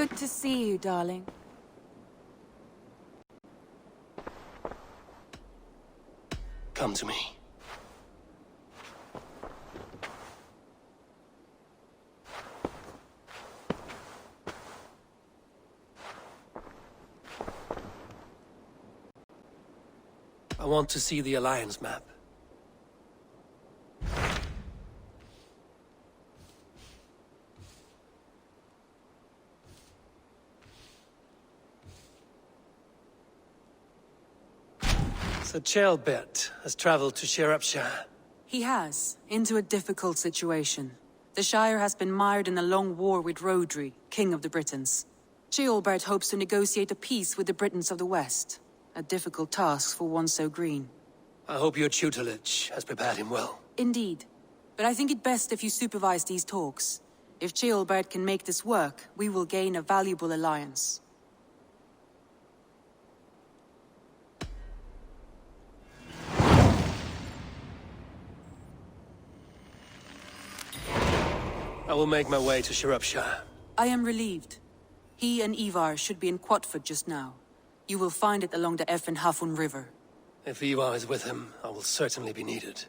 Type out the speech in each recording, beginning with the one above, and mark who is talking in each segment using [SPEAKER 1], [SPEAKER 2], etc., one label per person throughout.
[SPEAKER 1] Good to see you, darling.
[SPEAKER 2] Come to me. I want to see the Alliance map. So Chaelbert has traveled to Shirapshire.
[SPEAKER 1] He has, into a difficult situation. The Shire has been mired in a long war with Rodri, King of the Britons. Ceolbert hopes to negotiate a peace with the Britons of the West. A difficult task for one so green.
[SPEAKER 2] I hope your tutelage has prepared him well.
[SPEAKER 1] Indeed. But I think it best if you supervise these talks. If Ceolbert can make this work, we will gain a valuable alliance.
[SPEAKER 2] I will make my way to Shirapshire.
[SPEAKER 1] I am relieved. He and Ivar should be in Quatford just now. You will find it along the Effen Hafun River.
[SPEAKER 2] If Ivar is with him, I will certainly be needed.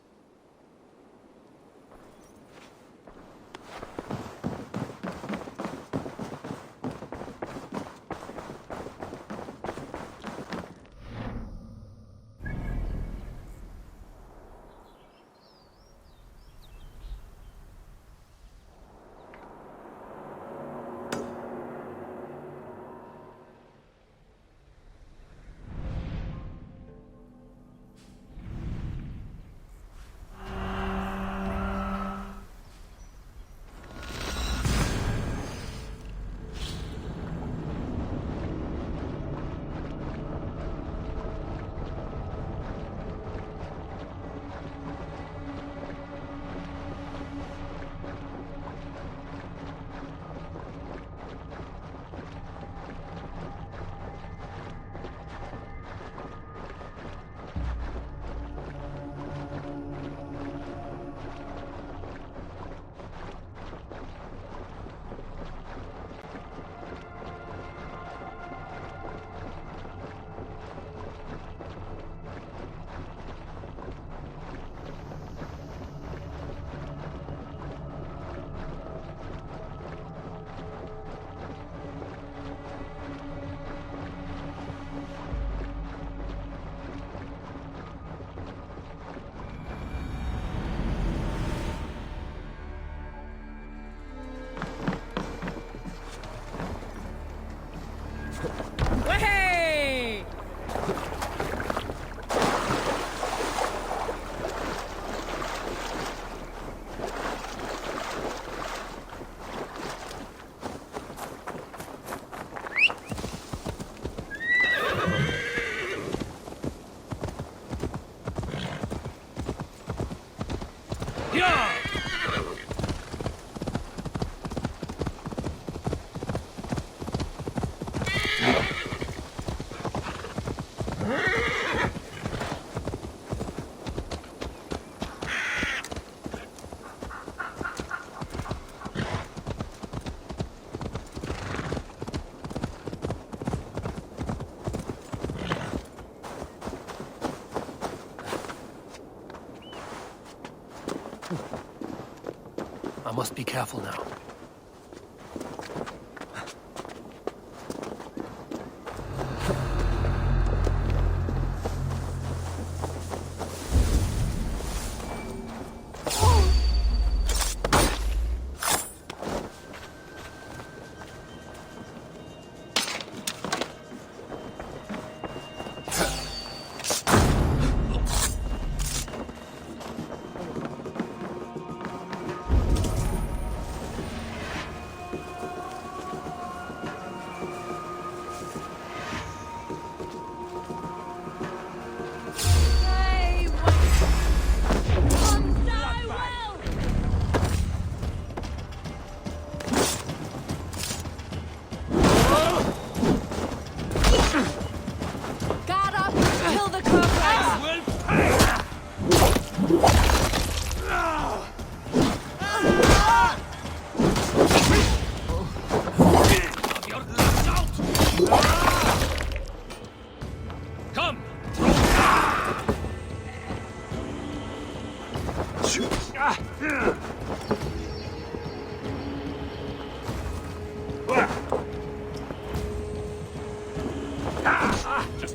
[SPEAKER 2] I must be careful now.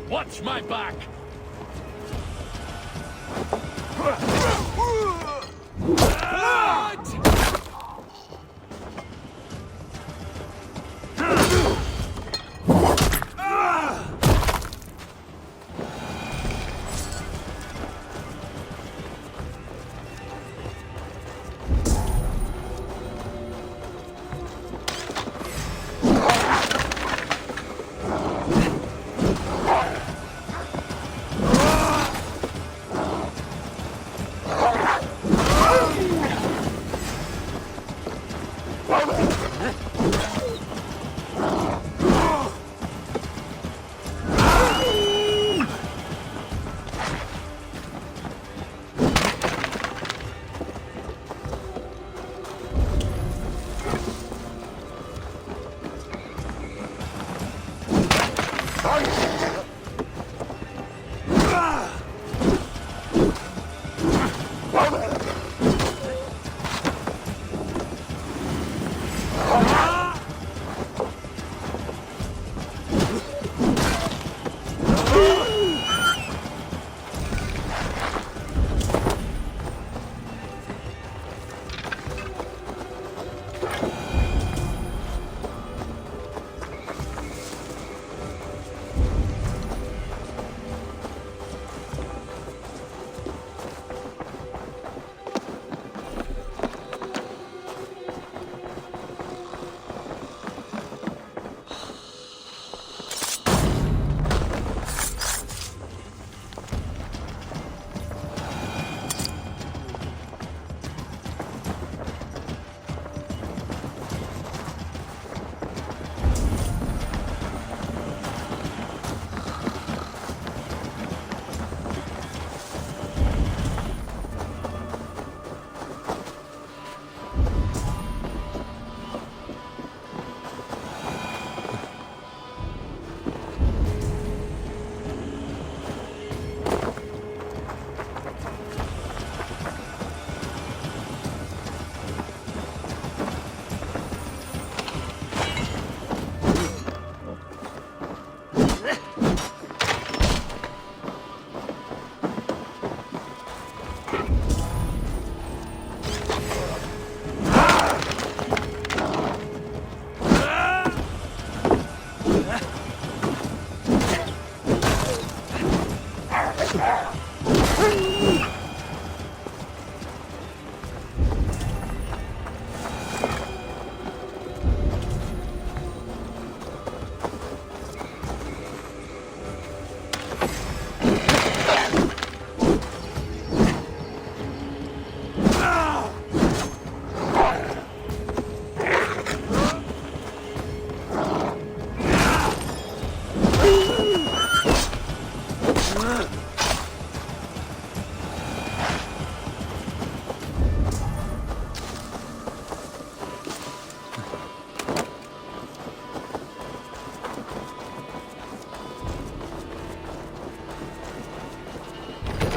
[SPEAKER 3] Watch my back!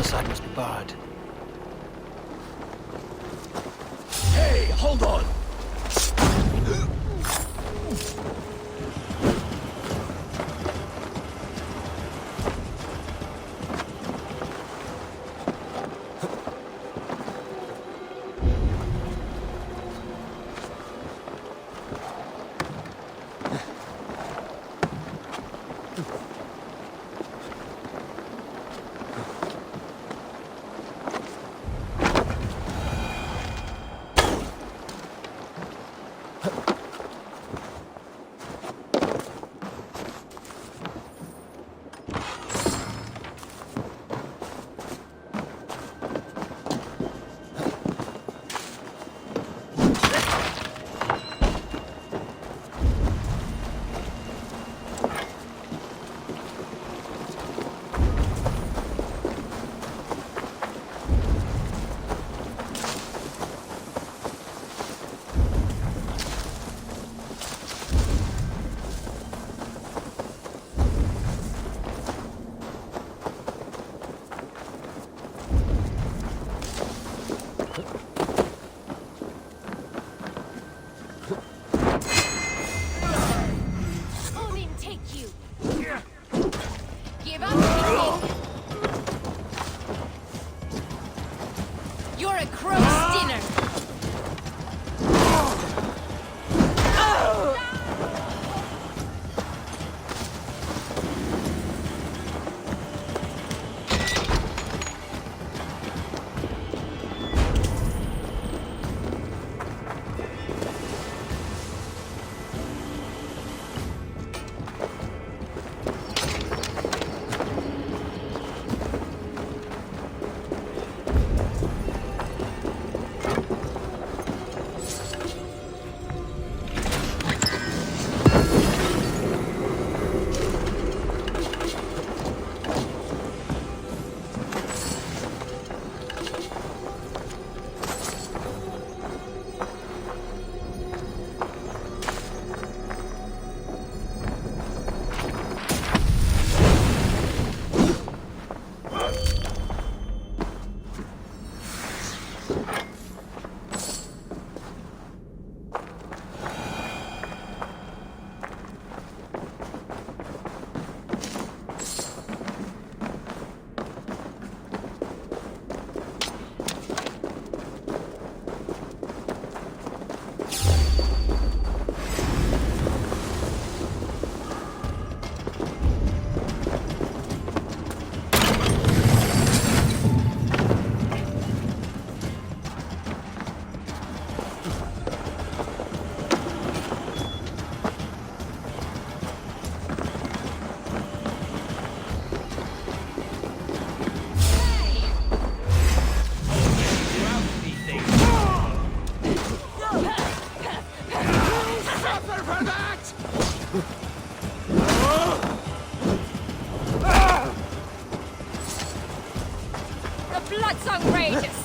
[SPEAKER 2] Side must be barred.
[SPEAKER 3] Hey, hold on!
[SPEAKER 4] That's outrageous!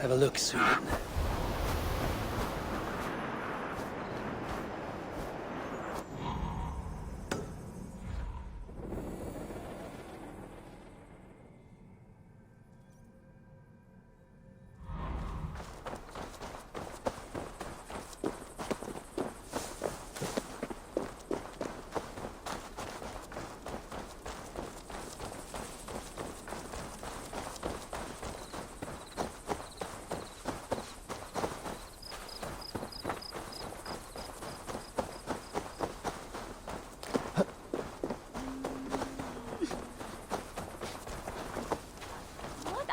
[SPEAKER 2] Have a look, Sweden.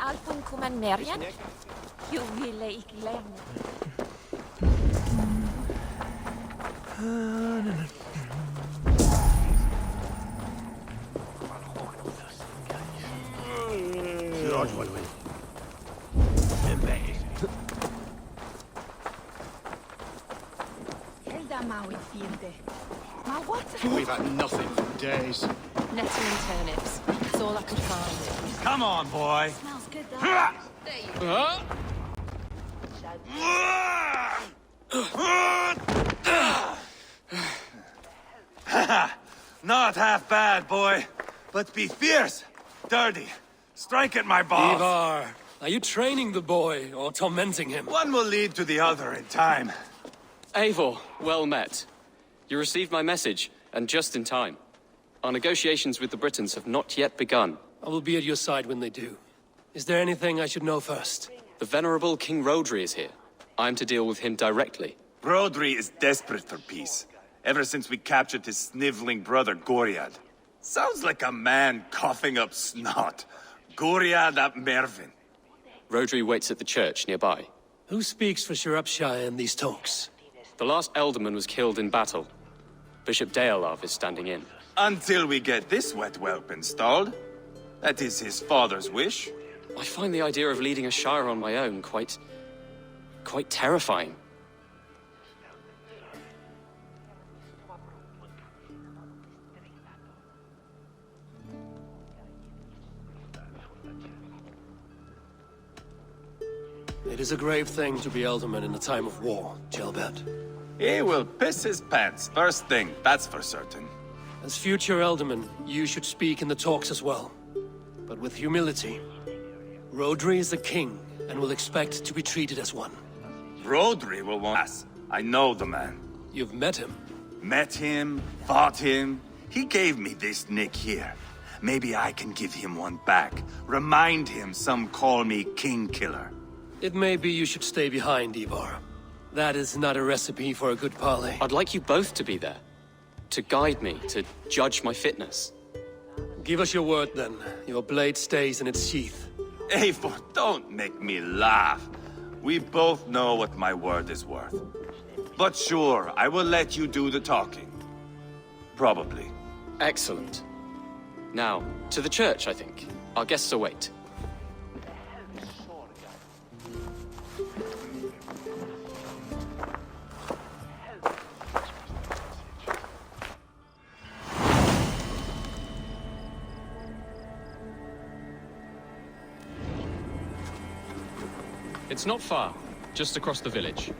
[SPEAKER 4] Alpen kommer Merjan. Jo ville ikke lenge.
[SPEAKER 3] We've had nothing for days.
[SPEAKER 5] Nettle and turnips. That's all I could find.
[SPEAKER 3] Come on, boy.
[SPEAKER 4] Smells good though.
[SPEAKER 3] Not half bad, boy. But be fierce, dirty. Strike at my balls.
[SPEAKER 2] Ivar, are you training the boy or tormenting him?
[SPEAKER 3] One will lead to the other in time.
[SPEAKER 6] Eivor, well met. You received my message, and just in time. Our negotiations with the Britons have not yet begun.
[SPEAKER 2] I will be at your side when they do. Is there anything I should know first?
[SPEAKER 6] The venerable King Rodri is here. I'm to deal with him directly.
[SPEAKER 3] Rodri is desperate for peace. Ever since we captured his sniveling brother, Goriad. Sounds like a man coughing up snot. Goriad ap Mervin.
[SPEAKER 6] Rodri waits at the church nearby.
[SPEAKER 2] Who speaks for Shropshire in these talks?
[SPEAKER 6] The last Elderman was killed in battle. Bishop Deolav is standing in.
[SPEAKER 3] Until we get this wet whelp installed. That is his father's wish.
[SPEAKER 6] I find the idea of leading a shire on my own quite terrifying.
[SPEAKER 2] It is a grave thing to be Elderman in a time of war, Gelbert.
[SPEAKER 3] He will piss his pants, first thing, that's for certain.
[SPEAKER 2] As future Elderman, you should speak in the talks as well. But with humility. Rodri is the king, and will expect to be treated as one.
[SPEAKER 3] Rodri will want us. I know the man.
[SPEAKER 2] You've met him.
[SPEAKER 3] Met him, fought him. He gave me this nick here. Maybe I can give him one back. Remind him some call me King Killer.
[SPEAKER 2] It may be you should stay behind, Ivar. That is not a recipe for a good parley.
[SPEAKER 6] I'd like you both to be there. To guide me, to judge my fitness.
[SPEAKER 2] Give us your word, then. Your blade stays in its sheath.
[SPEAKER 3] Eivor, don't make me laugh. We both know what my word is worth. But sure, I will let you do the talking. Probably.
[SPEAKER 6] Excellent. Now, to the church, I think. Our guests await. It's not far, just across the village.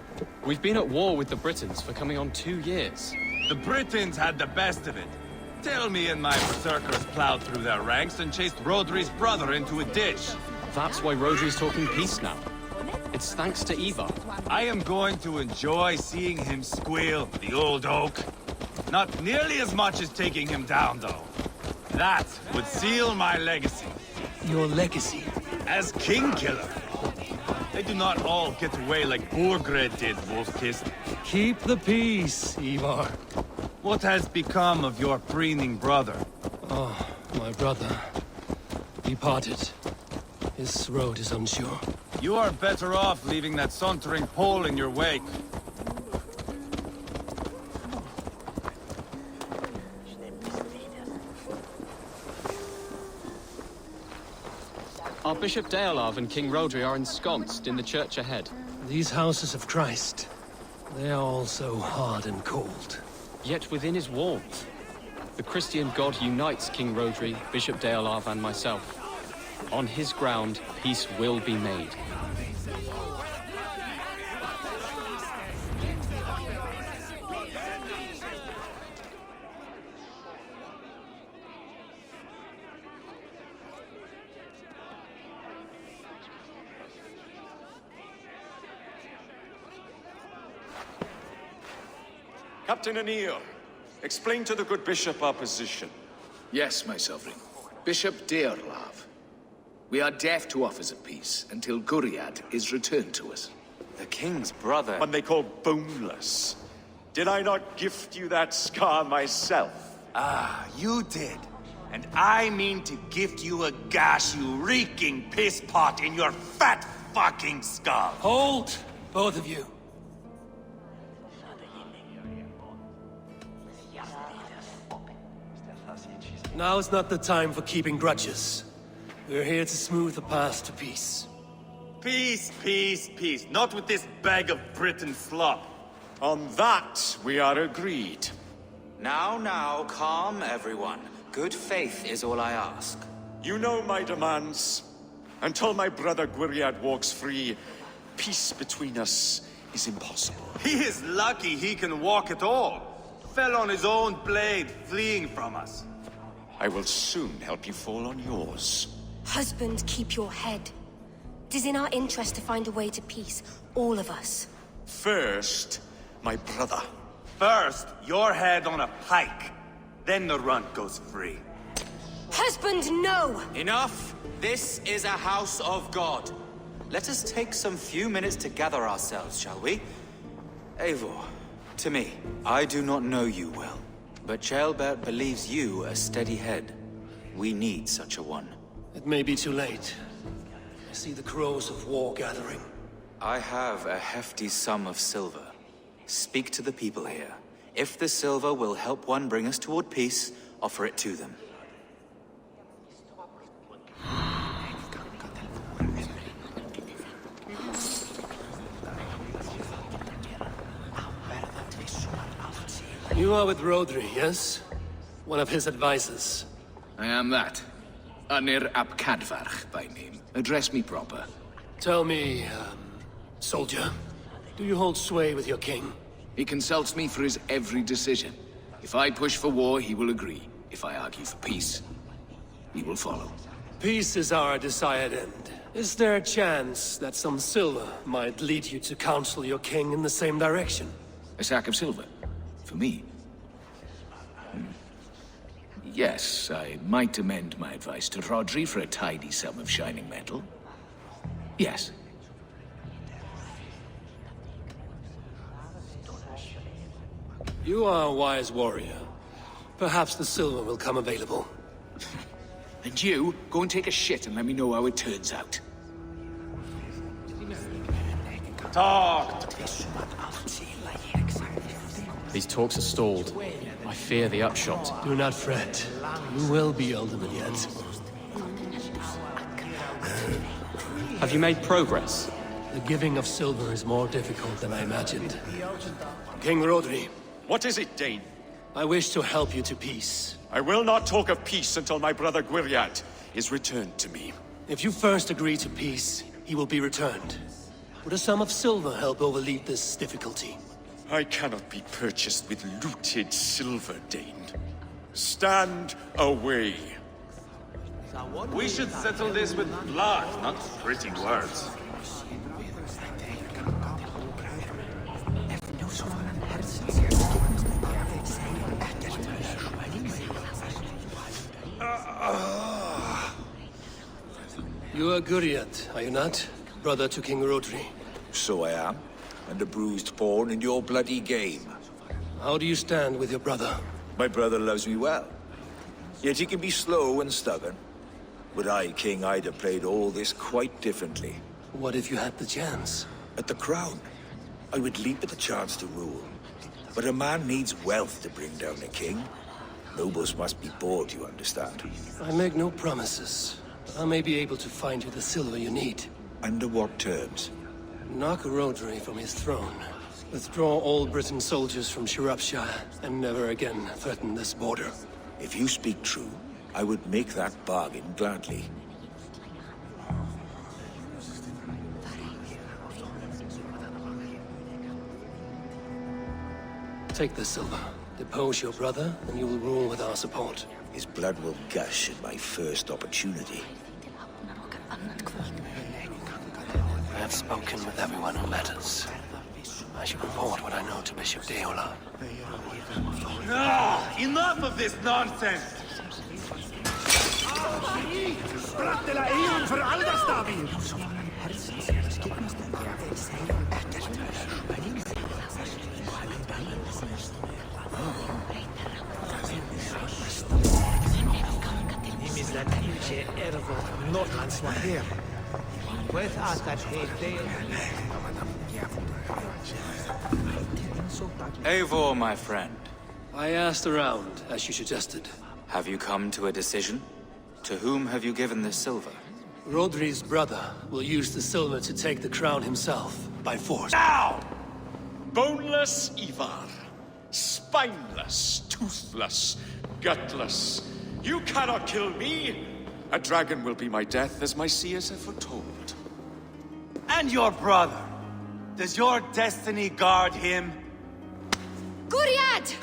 [SPEAKER 6] We've been at war with the Britons for coming on 2 years.
[SPEAKER 3] The Britons had the best of it. Tell me and my berserkers plowed through their ranks and chased Rodri's brother into a ditch.
[SPEAKER 6] That's why Rodri's talking peace now. It's thanks to Ivar.
[SPEAKER 3] I am going to enjoy seeing him squeal, the old oak. Not nearly as much as taking him down, though. That would seal my legacy.
[SPEAKER 2] Your legacy?
[SPEAKER 3] As King Killer. They do not all get away like Borgred did, Wolf-Kissed.
[SPEAKER 2] Keep the peace, Ivar.
[SPEAKER 3] What has become of your preening brother?
[SPEAKER 2] Oh, my brother. He parted. His road is unsure.
[SPEAKER 3] You are better off leaving that sauntering Pole in your wake.
[SPEAKER 6] Our Bishop Deolav and King Rodri are ensconced in the church ahead.
[SPEAKER 2] These houses of Christ, they are all so hard and cold.
[SPEAKER 6] Yet within his walls, the Christian God unites King Rodri, Bishop Deolav, and myself. On his ground, peace will be made.
[SPEAKER 7] Captain Anir, explain to the good bishop our position.
[SPEAKER 8] Yes, my sovereign. Bishop Deorlav. We are deaf to offers of peace until Guriad is returned to us.
[SPEAKER 7] The king's brother, one they call boneless. Did I not gift you that scar myself?
[SPEAKER 3] Ah, you did. And I mean to gift you a gash, you reeking piss pot in your fat fucking skull.
[SPEAKER 2] Hold, both of you. Now is not the time for keeping grudges. We're here to smooth the path to peace.
[SPEAKER 3] Peace, peace, peace. Not with this bag of Britain slop.
[SPEAKER 7] On that, we are agreed.
[SPEAKER 9] Now, calm everyone. Good faith is all I ask.
[SPEAKER 7] You know my demands. Until my brother Gwiriad walks free, peace between us is impossible.
[SPEAKER 3] He is lucky he can walk at all. Fell on his own blade, fleeing from us.
[SPEAKER 7] I will soon help you fall on yours.
[SPEAKER 10] Husband, keep your head. It is in our interest to find a way to peace, all of us.
[SPEAKER 7] First, my brother.
[SPEAKER 3] First, your head on a pike. Then the runt goes free.
[SPEAKER 10] Husband, no!
[SPEAKER 9] Enough! This is a house of God. Let us take some few minutes to gather ourselves, shall we? Eivor, to me, I do not know you well, but Ceolbert believes you a steady head. We need such a one.
[SPEAKER 2] It may be too late. I see the crows of war gathering.
[SPEAKER 9] I have a hefty sum of silver. Speak to the people here. If the silver will help one bring us toward peace, offer it to them.
[SPEAKER 2] You are with Rodri, yes? One of his advisors.
[SPEAKER 8] I am that. Anir ap Cadfarch by name. Address me proper.
[SPEAKER 2] Tell me, soldier, do you hold sway with your king?
[SPEAKER 8] He consults me for his every decision. If I push for war, he will agree. If I argue for peace, he will follow.
[SPEAKER 2] Peace is our desired end. Is there a chance that some silver might lead you to counsel your king in the same direction?
[SPEAKER 8] A sack of silver? For me? Yes, I might amend my advice to Rodri for a tidy sum of shining metal. Yes.
[SPEAKER 2] You are a wise warrior. Perhaps the silver will come available.
[SPEAKER 8] And you, go and take a shit and let me know how it turns out.
[SPEAKER 3] Talk!
[SPEAKER 6] These talks are stalled. I fear the upshot.
[SPEAKER 2] Do not fret. You will be Alderman yet.
[SPEAKER 6] Have you made progress?
[SPEAKER 2] The giving of silver is more difficult than I imagined. King Rodri,
[SPEAKER 7] What is it, Dane?
[SPEAKER 2] I wish to help you to peace.
[SPEAKER 7] I will not talk of peace until my brother Gwiriad is returned to me.
[SPEAKER 2] If you first agree to peace, he will be returned. Would a sum of silver help overlead this difficulty?
[SPEAKER 7] I cannot be purchased with looted silver, Dane. Stand away.
[SPEAKER 3] We should settle this with blood, not pretty words.
[SPEAKER 2] You are Guriat, are you not? Brother to King Rodri.
[SPEAKER 11] So I am, and a bruised pawn in your bloody game.
[SPEAKER 2] How do you stand with your brother?
[SPEAKER 11] My brother loves me well. Yet he can be slow and stubborn. Were I king, I'd have played all this quite differently.
[SPEAKER 2] What if you had the chance?
[SPEAKER 11] At the crown, I would leap at the chance to rule. But a man needs wealth to bring down a king. Nobles must be bought, you understand.
[SPEAKER 2] I make no promises. I may be able to find you the silver you need.
[SPEAKER 11] Under what terms?
[SPEAKER 2] Knock Rodri from his throne. Withdraw all Britain soldiers from Shropshire, and never again threaten this border.
[SPEAKER 11] If you speak true, I would make that bargain gladly.
[SPEAKER 2] Take the silver. Depose your brother, and you will rule with our support.
[SPEAKER 11] His blood will gush at my first opportunity.
[SPEAKER 2] I have spoken with everyone who matters. I should report what I know to Bishop Deola.
[SPEAKER 3] Enough of this nonsense!
[SPEAKER 9] Eivor, my friend.
[SPEAKER 2] I asked around, as you suggested.
[SPEAKER 9] Have you come to a decision? To whom have you given this silver?
[SPEAKER 2] Rodri's brother will use the silver to take the crown himself, by force.
[SPEAKER 7] Now! Boneless Ivar. Spineless, toothless, gutless. You cannot kill me! A dragon will be my death, as my seers have foretold.
[SPEAKER 3] And your brother! Does your destiny guard him?
[SPEAKER 10] Guriad!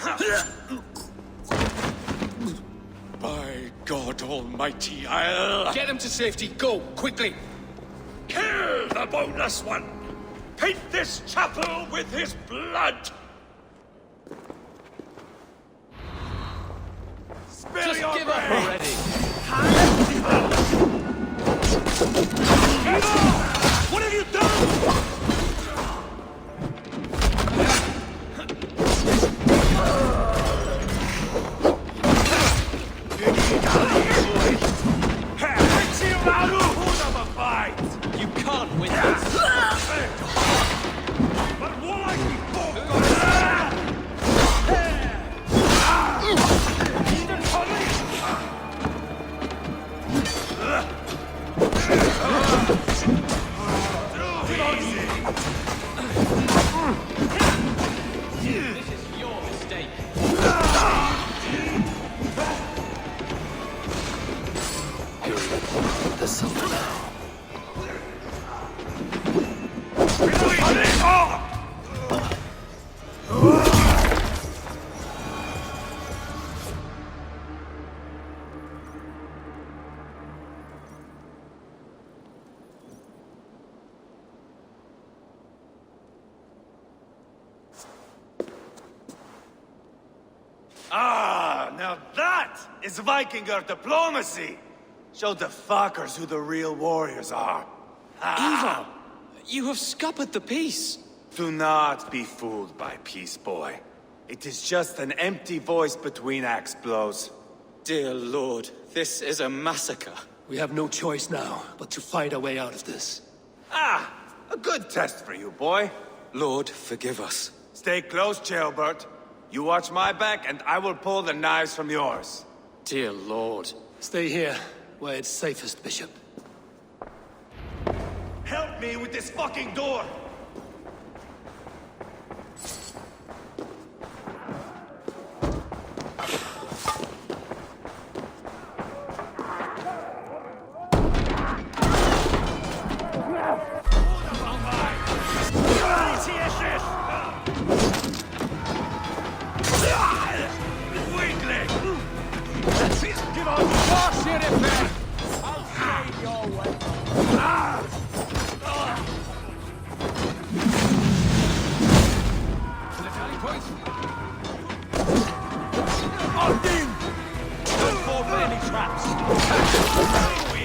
[SPEAKER 7] By God Almighty, I'll...
[SPEAKER 8] Get him to safety, go, quickly!
[SPEAKER 7] Kill the boneless one! Paint this chapel with his blood! Spill
[SPEAKER 6] Just
[SPEAKER 7] your
[SPEAKER 6] give up
[SPEAKER 7] brain!
[SPEAKER 6] already!
[SPEAKER 7] What have you done?
[SPEAKER 6] You can't win this! This is your mistake.
[SPEAKER 2] The silver now.
[SPEAKER 3] Ah, now Now that is Vikinger diplomacy! Show the fuckers who the real warriors are.
[SPEAKER 6] Ivar! You have scuppered the peace!
[SPEAKER 3] Do not be fooled by peace, boy. It is just an empty voice between axe blows.
[SPEAKER 6] Dear Lord, this is a massacre.
[SPEAKER 2] We have no choice now, but to fight our way out of this.
[SPEAKER 3] Ah! A good test for you, boy.
[SPEAKER 6] Lord, forgive us.
[SPEAKER 3] Stay close, Jailbert. You watch my back, and I will pull the knives from yours.
[SPEAKER 6] Dear Lord.
[SPEAKER 2] Stay here, where it's safest, Bishop.
[SPEAKER 3] Help me with this fucking door!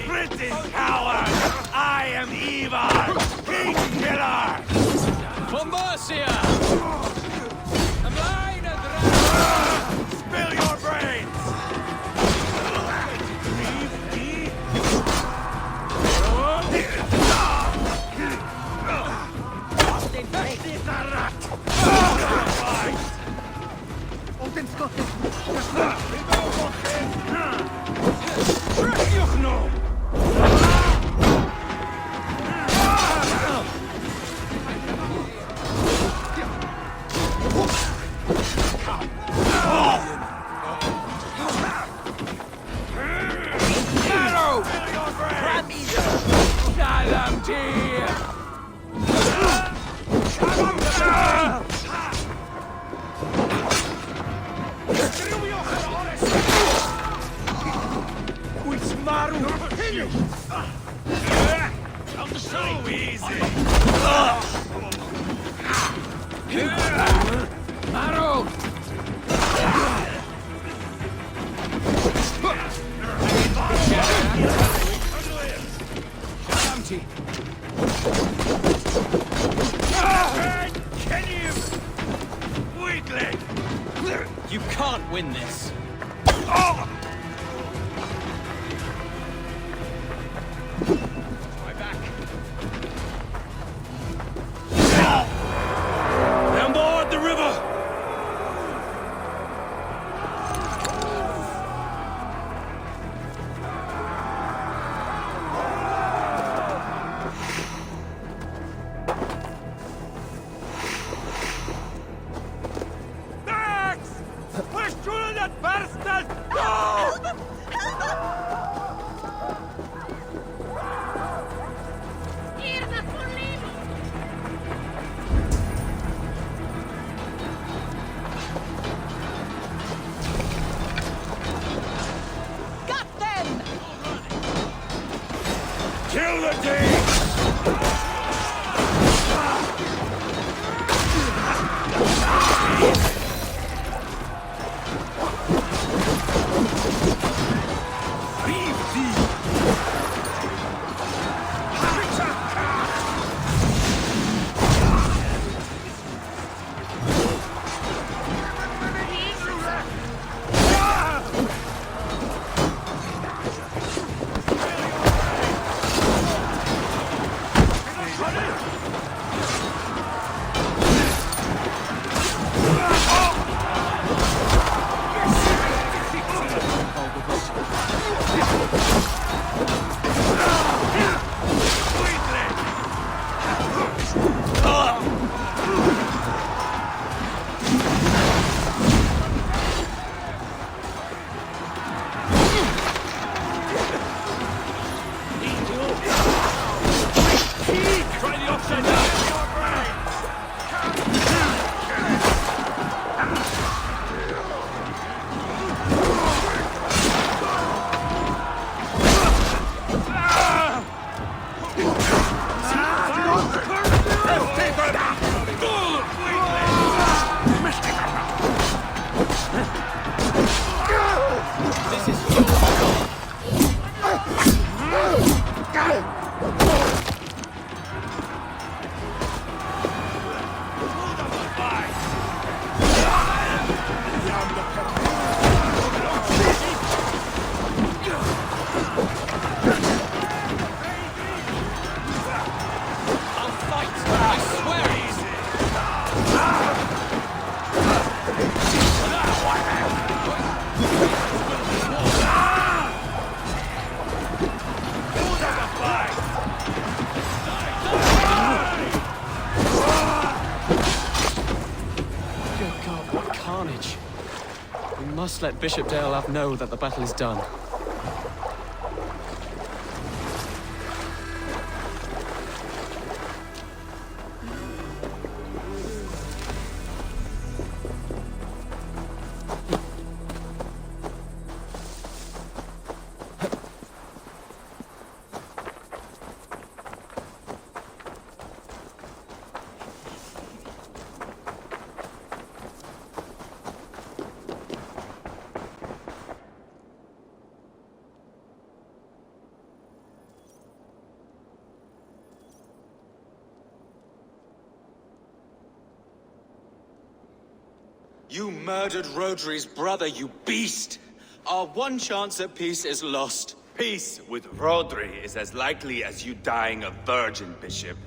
[SPEAKER 3] British coward! I am Ivar, King Killer!
[SPEAKER 6] For Mercia!
[SPEAKER 3] Spill your brains! So easy!
[SPEAKER 8] Arrow!
[SPEAKER 3] Can you? Weakling!
[SPEAKER 6] You can't win this.
[SPEAKER 3] Oh! My back. On board the river! Kill the Danes!
[SPEAKER 6] Good God, what carnage. We must let Bishop Deolav know that the battle is done.
[SPEAKER 9] You murdered Rodri's brother, you beast! Our one chance at peace is lost.
[SPEAKER 3] Peace with Rodri is as likely as you dying a virgin, Bishop.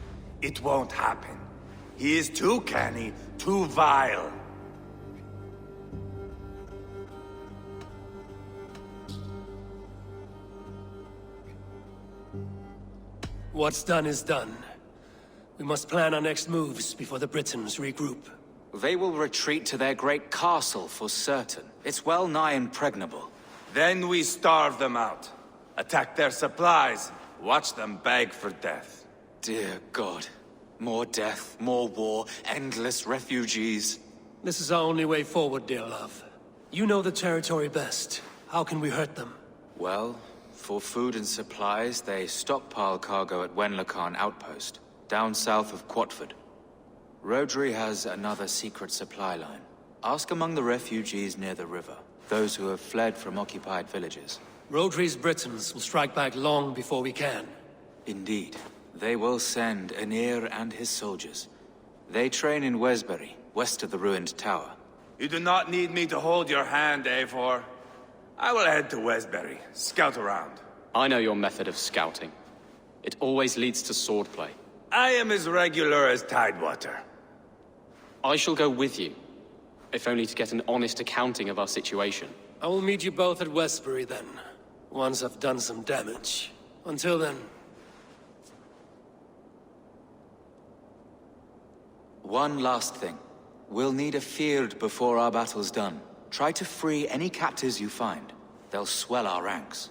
[SPEAKER 3] It won't happen. He is too canny, too vile.
[SPEAKER 2] What's done is done. We must plan our next moves before the Britons regroup.
[SPEAKER 9] They will retreat to their great castle for certain. It's well nigh impregnable.
[SPEAKER 3] Then we starve them out. Attack their supplies. Watch them beg for death.
[SPEAKER 9] Dear God. More death, more war, endless refugees.
[SPEAKER 2] This is our only way forward, dear love. You know the territory best. How can we hurt them?
[SPEAKER 9] Well, for food and supplies, they stockpile cargo at Wenlacan Outpost, down south of Quatford. Rodri has another secret supply line. Ask among the refugees near the river, those who have fled from occupied villages.
[SPEAKER 2] Rodri's Britons will strike back long before we can.
[SPEAKER 9] Indeed. They will send Anir and his soldiers. They train in Wesbury, west of the ruined tower.
[SPEAKER 3] You do not need me to hold your hand, Eivor. I will head to Wesbury, scout around.
[SPEAKER 6] I know your method of scouting. It always leads to swordplay.
[SPEAKER 3] I am as regular as Tidewater.
[SPEAKER 6] I shall go with you, if only to get an honest accounting of our situation.
[SPEAKER 2] I will meet you both at Westbury then, once I've done some damage. Until then...
[SPEAKER 9] One last thing. We'll need a field before our battle's done. Try to free any captives you find. They'll swell our ranks.